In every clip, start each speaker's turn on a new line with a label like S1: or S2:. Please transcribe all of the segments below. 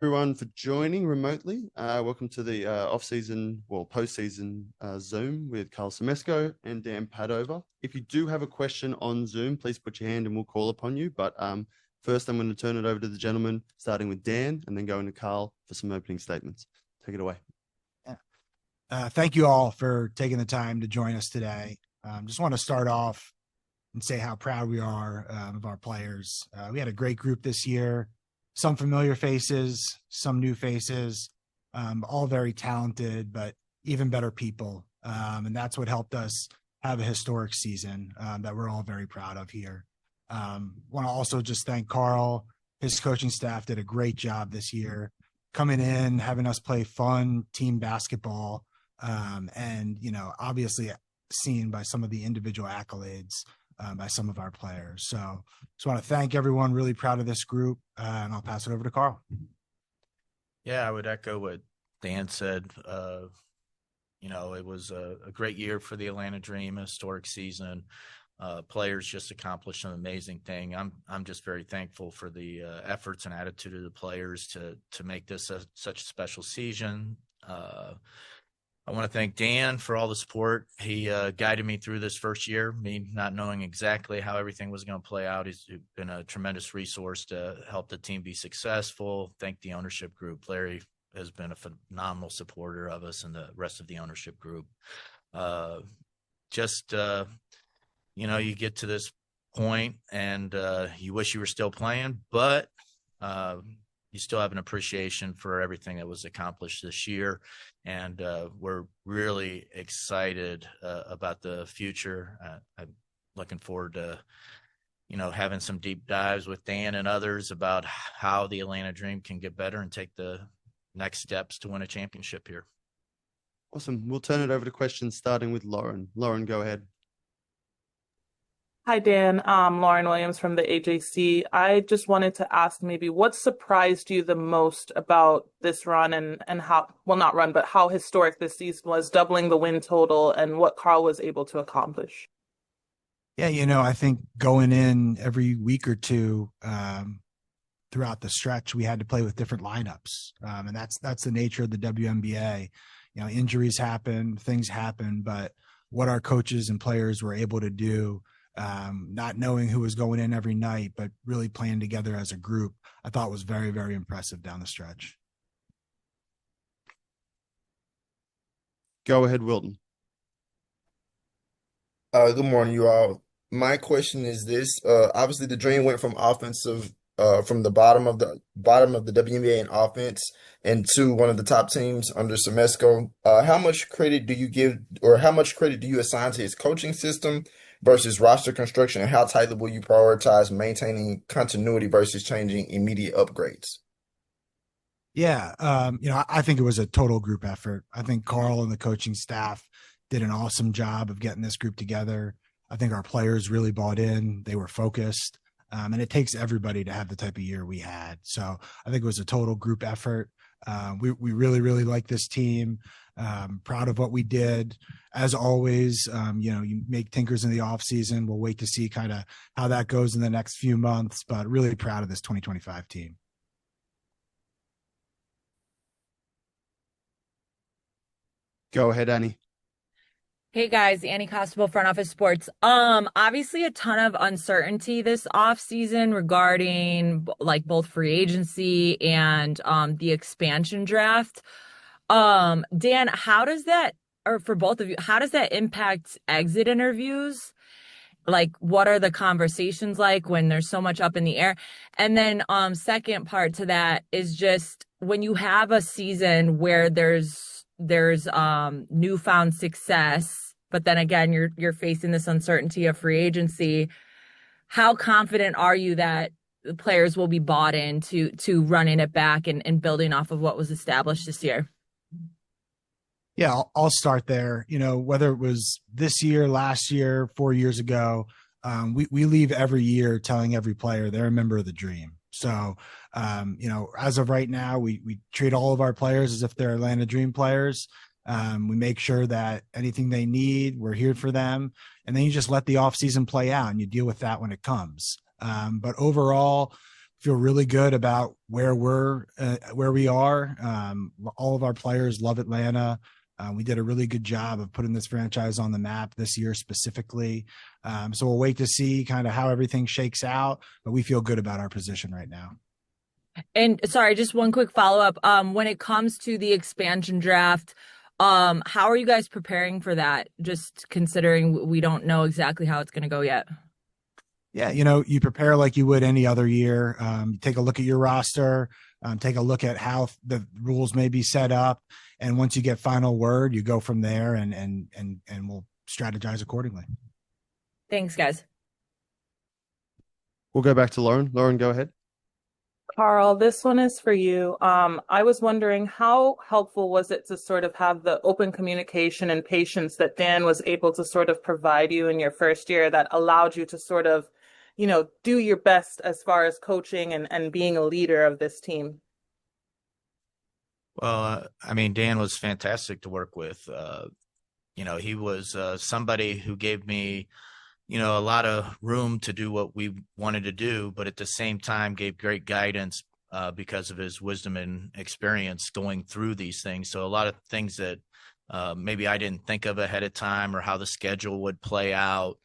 S1: Everyone for joining remotely. Welcome to the postseason Zoom with Karl Smesko and Dan Padover. If you do have a question on Zoom, please put your hand and we'll call upon you. But first, I'm going to turn it over to the gentleman, starting with Dan, and then going to Karl for some opening statements. Take it away.
S2: Thank you all for taking the time to join us today. Just want to start off and say how proud we are of our players. We had a great group this year. Some familiar faces, some new faces, all very talented, but even better people. And that's what helped us have a historic season that we're all very proud of here. Want to also just thank Karl. His coaching staff did a great job this year, coming in, having us play fun team basketball, and, obviously seen by some of the individual accolades by some of our players. So just want to thank everyone. Really proud of this group, and I'll pass it over to Karl.
S3: Yeah, I would echo what Dan said. It was a great year for the Atlanta Dream, a historic season. Players just accomplished an amazing thing. I'm just very thankful for the efforts and attitude of the players to make this such a special season. I want to thank Dan for all the support. He guided me through this first year, me not knowing exactly how everything was going to play out. He's been a tremendous resource to help the team be successful. Thank the ownership group. Larry has been a phenomenal supporter of us and the rest of the ownership group. You get to this point and you wish you were still playing, but you still have an appreciation for everything that was accomplished this year. And we're really excited about the future. I'm looking forward to, having some deep dives with Dan and others about how the Atlanta Dream can get better and take the next steps to win a championship here.
S1: Awesome. We'll turn it over to questions, starting with Lauren. Lauren, go ahead.
S4: Hi, Dan. Lauren Williams from the AJC. I just wanted to ask maybe what surprised you the most about this run and how, well, not run, but how historic this season was, doubling the win total and what Karl was able to accomplish.
S2: Yeah, I think going in every week or two throughout the stretch, we had to play with different lineups. And that's the nature of the WNBA. Injuries happen, things happen, but what our coaches and players were able to do, not knowing who was going in every night, but really playing together as a group, I thought was very, very impressive down the stretch.
S1: Go ahead, Wilton.
S5: Good morning, you all. My question is this: obviously, the Dream went from offensive, from the bottom of the WNBA in offense, into one of the top teams under Smesko. How much credit do you give, or how much credit do you assign to his coaching system versus roster construction, and how tightly will you prioritize maintaining continuity versus changing immediate upgrades?
S2: Yeah, I think it was a total group effort. I think Karl and the coaching staff did an awesome job of getting this group together. I think our players really bought in. They were focused, and it takes everybody to have the type of year we had. So I think it was a total group effort. We really, really like this team. Proud of what we did. As always, you make tinkers in the off season. We'll wait to see kind of how that goes in the next few months, but really proud of this 2025 team.
S1: Go ahead, Annie.
S6: Hey guys, Annie Costable, Front Office Sports. Obviously a ton of uncertainty this offseason regarding both free agency and the expansion draft. Dan, how does that, or for both of you, how does that impact exit interviews? What are the conversations like when there's so much up in the air? And then second part to that is just when you have a season where there's newfound success, but then again you're facing this uncertainty of free agency, how confident are you that the players will be bought in to running it back and building off of what was established this year?
S2: Yeah, I'll start there. Whether it was this year, last year, 4 years ago, we leave every year telling every player they're a member of the Dream. So, as of right now, we treat all of our players as if they're Atlanta Dream players. We make sure that anything they need, we're here for them. And then you just let the offseason play out and you deal with that when it comes. But overall, feel really good about where we are. All of our players love Atlanta. We did a really good job of putting this franchise on the map this year specifically. So we'll wait to see kind of how everything shakes out, but we feel good about our position right now.
S6: And sorry, just one quick follow-up. When it comes to the expansion draft, how are you guys preparing for that? Just considering we don't know exactly how it's going to go yet.
S2: Yeah, you prepare like you would any other year. Take a look at your roster, take a look at how the rules may be set up, and once you get final word, you go from there, and we'll strategize accordingly.
S6: Thanks, guys.
S1: We'll go back to Lauren. Lauren, go ahead.
S4: Karl, this one is for you. I was wondering how helpful was it to sort of have the open communication and patience that Dan was able to sort of provide you in your first year that allowed you to sort of, do your best as far as coaching and being a leader of this team?
S3: Well, Dan was fantastic to work with. He was somebody who gave me a lot of room to do what we wanted to do, but at the same time gave great guidance because of his wisdom and experience going through these things. So a lot of things that maybe I didn't think of ahead of time, or how the schedule would play out.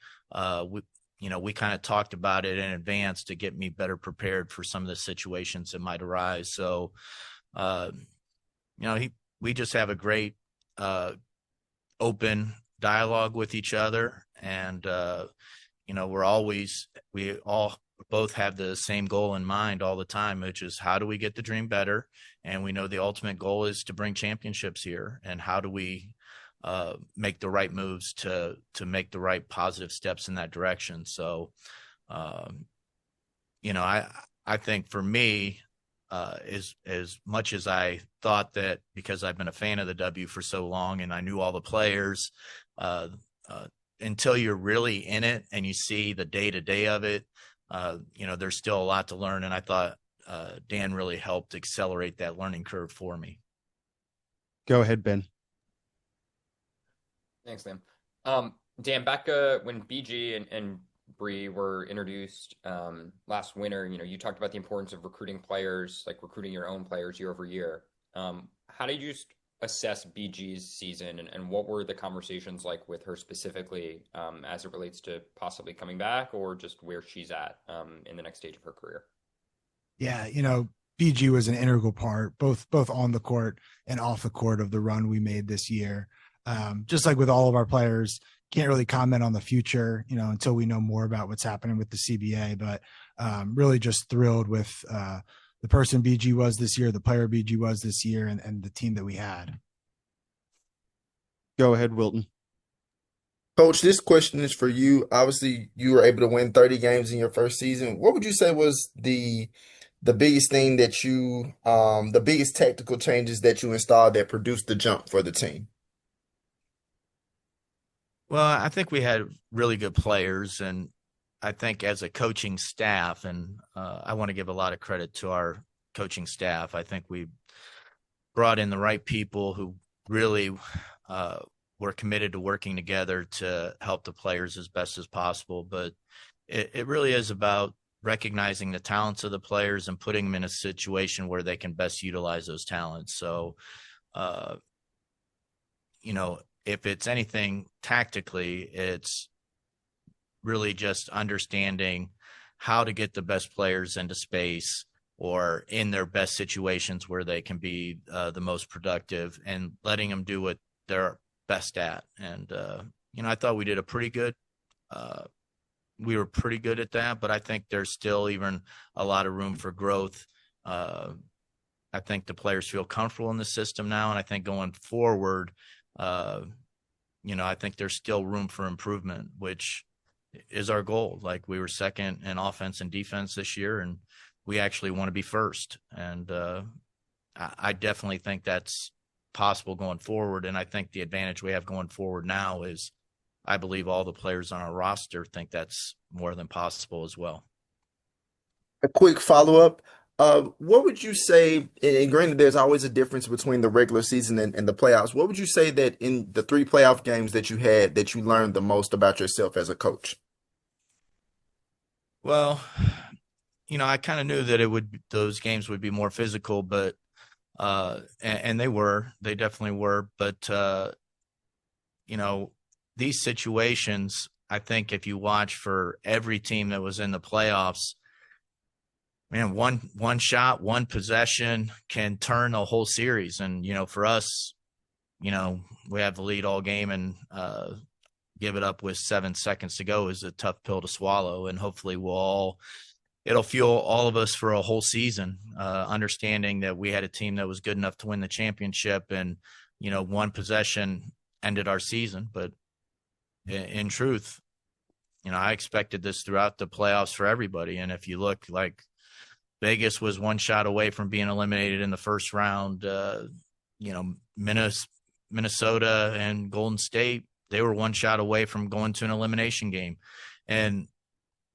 S3: We kind of talked about it in advance to get me better prepared for some of the situations that might arise. So, we just have a great open dialogue with each other. And, we all both have the same goal in mind all the time, which is how do we get the dream better? And we know the ultimate goal is to bring championships here. And how do we make the right moves to make the right positive steps in that direction? So, I think for me, as much as I thought that, because I've been a fan of the W for so long and I knew all the players, until you're really in it and you see the day-to-day of it, there's still a lot to learn. And I thought Dan really helped accelerate that learning curve for me.
S1: Go ahead, Ben.
S7: Thanks, Liam. Dan, back when BG and Bree were introduced last winter, you talked about the importance of recruiting players, like recruiting your own players year over year. How did you assess BG's season, and what were the conversations like with her specifically as it relates to possibly coming back, or just where she's at in the next stage of her career?
S2: Yeah, BG was an integral part, both on the court and off the court, of the run we made this year. Just like with all of our players, can't really comment on the future, until we know more about what's happening with the CBA, but really just thrilled with the person BG was this year, the player BG was this year, and the team that we had.
S1: Go ahead, Wilton.
S5: Coach, this question is for you. Obviously, you were able to win 30 games in your first season. What would you say was the biggest thing that the biggest tactical changes that you installed that produced the jump for the team?
S3: Well, I think we had really good players, and I think as a coaching staff, and I want to give a lot of credit to our coaching staff. I think we brought in the right people who really were committed to working together to help the players as best as possible. But it really is about recognizing the talents of the players and putting them in a situation where they can best utilize those talents. So, if it's anything tactically, it's really just understanding how to get the best players into space or in their best situations where they can be the most productive, and letting them do what they're best at. And, I thought we did we were pretty good at that, but I think there's still even a lot of room for growth. I think the players feel comfortable in the system now. And I think going forward, I think there's still room for improvement, which is our goal. Like, we were second in offense and defense this year, and we actually want to be first. And I definitely think that's possible going forward. And I think the advantage we have going forward now is I believe all the players on our roster think that's more than possible as well.
S5: A quick follow-up. What would you say, and granted, there's always a difference between the regular season and the playoffs. What would you say that in the 3 playoff games that you had, that you learned the most about yourself as a coach?
S3: Well, I kind of knew that those games would be more physical, but and they definitely were. But these situations, I think if you watch for every team that was in the playoffs, man, one shot, one possession can turn a whole series. And, for us, we have the lead all game and give it up with 7 seconds to go is a tough pill to swallow. And hopefully it'll fuel all of us for a whole season, understanding that we had a team that was good enough to win the championship and, one possession ended our season. But in truth, I expected this throughout the playoffs for everybody. And if you look, like, Vegas was one shot away from being eliminated in the first round. Minnesota and Golden State, they were one shot away from going to an elimination game. And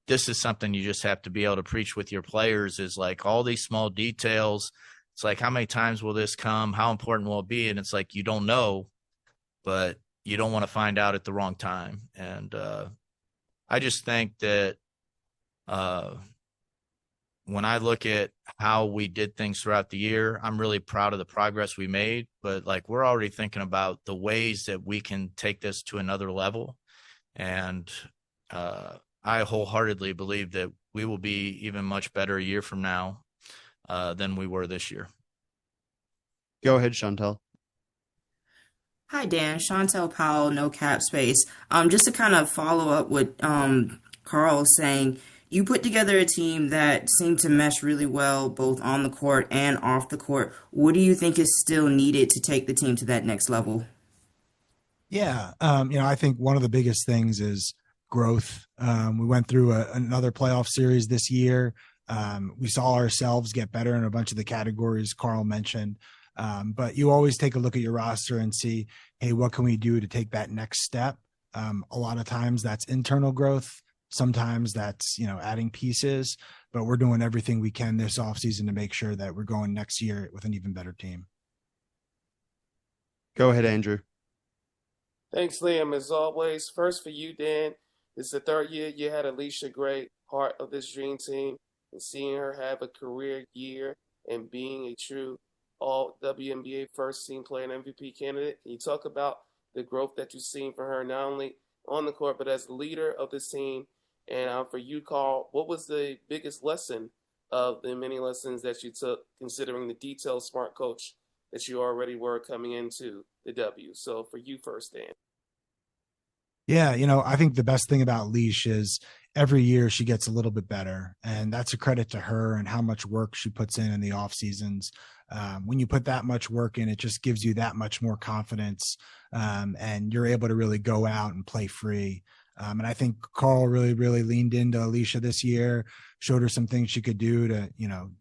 S3: this is something you just have to be able to preach with your players, is like all these small details. It's like, how many times will this come? How important will it be? And it's like, you don't know, but you don't want to find out at the wrong time. And I just think that when I look at how we did things throughout the year, I'm really proud of the progress we made, but like, we're already thinking about the ways that we can take this to another level. And I wholeheartedly believe that we will be even much better a year from now than we were this year.
S1: Go ahead, Chantel.
S8: Hi, Dan. Chantel Powell, No Cap Space. Just to kind of follow up what Carl was saying, you put together a team that seemed to mesh really well, both on the court and off the court. What do you think is still needed to take the team to that next level?
S2: Yeah. I think one of the biggest things is growth. We went through another playoff series this year. We saw ourselves get better in a bunch of the categories Carl mentioned. But you always take a look at your roster and see, hey, what can we do to take that next step? A lot of times that's internal growth. Sometimes that's, adding pieces, but we're doing everything we can this offseason to make sure that we're going next year with an even better team.
S1: Go ahead, Andrew.
S9: Thanks, Liam. As always, first for you, Dan. This is the third year you had Alicia Gray, part of this dream team, and seeing her have a career year and being a true all WNBA first team player and MVP candidate. Can you talk about the growth that you've seen for her, not only on the court, but as the leader of this team? And for you, Carl, what was the biggest lesson of the many lessons that you took, considering the detailed, smart coach that you already were coming into the W? So for you first, Dan.
S2: Yeah, I think the best thing about Leash is every year she gets a little bit better, and that's a credit to her and how much work she puts in the off seasons. When you put that much work in, it just gives you that much more confidence, and you're able to really go out and play free. And I think Carl really, really leaned into Alicia this year, showed her some things she could do to,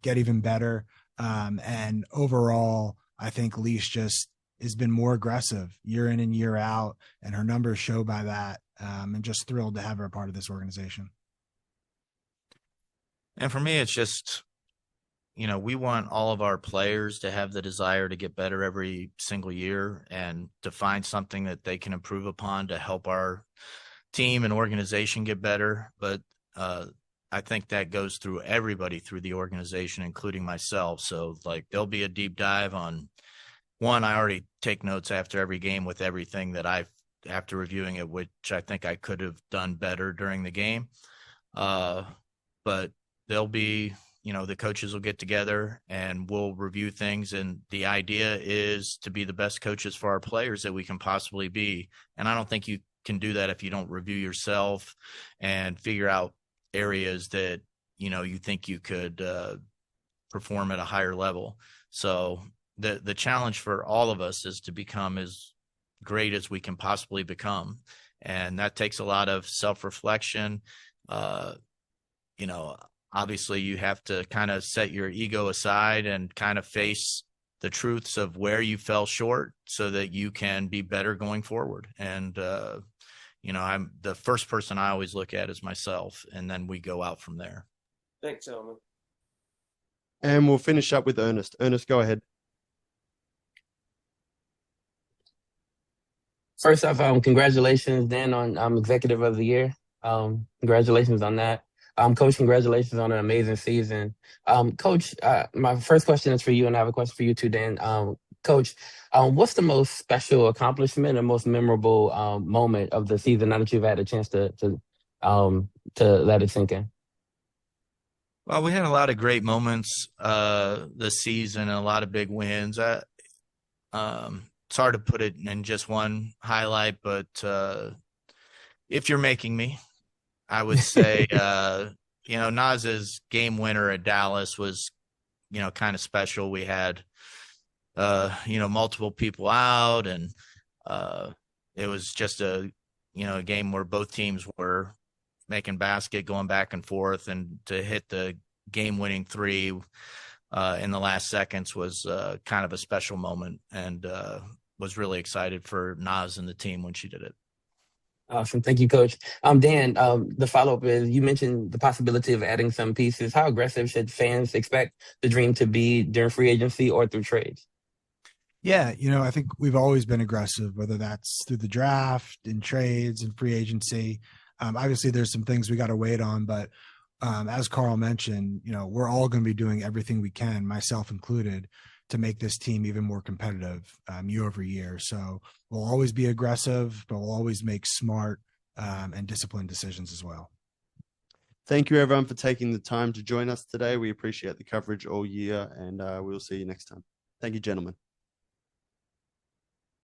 S2: get even better. And overall, I think Leash just has been more aggressive year in and year out, and her numbers show by that. And just thrilled to have her a part of this organization.
S3: And for me, it's just, we want all of our players to have the desire to get better every single year and to find something that they can improve upon to help our team and organization get better. But I think that goes through everybody through the organization, including myself. So like, there'll be a deep dive on one. I already take notes after every game with everything that after reviewing it, which I think I could have done better during the game. But there'll be, the coaches will get together and we'll review things. And the idea is to be the best coaches for our players that we can possibly be. And I don't think you can do that if you don't review yourself and figure out areas that, you think you could perform at a higher level. So the challenge for all of us is to become as great as we can possibly become. And that takes a lot of self-reflection. Obviously you have to kind of set your ego aside and kind of face the truths of where you fell short so that you can be better going forward. And, I'm the first person I always look at is myself, and then we go out from there.
S9: Thanks, gentlemen.
S1: And we'll finish up with Ernest. Ernest, go ahead.
S10: First off, congratulations, Dan, on Executive of the Year. Congratulations on that. Coach, congratulations on an amazing season. Coach, my first question is for you, and I have a question for you too, Dan. Coach, what's the most special accomplishment or most memorable moment of the season now that you've had a chance to let it sink in?
S3: Well, we had a lot of great moments this season and a lot of big wins. It's hard to put it in just one highlight, but if you're making me, I would say, Naz's game winner at Dallas was, kind of special. We had, multiple people out, and it was just a game where both teams were making basket, going back and forth, and to hit the game-winning three in the last seconds was kind of a special moment, and was really excited for Naz and the team when she did it.
S10: Awesome. Thank you, Coach. Dan, the follow-up is, you mentioned the possibility of adding some pieces. How aggressive should fans expect the Dream to be during free agency or through trades?
S2: Yeah, I think we've always been aggressive, whether that's through the draft, in trades, and free agency. Obviously, there's some things we got to wait on, but as Karl mentioned, we're all going to be doing everything we can, myself included, to make this team even more competitive year over year. So we'll always be aggressive, but we'll always make smart and disciplined decisions as well.
S1: Thank you, everyone, for taking the time to join us today. We appreciate the coverage all year, and we'll see you next time. Thank you, gentlemen.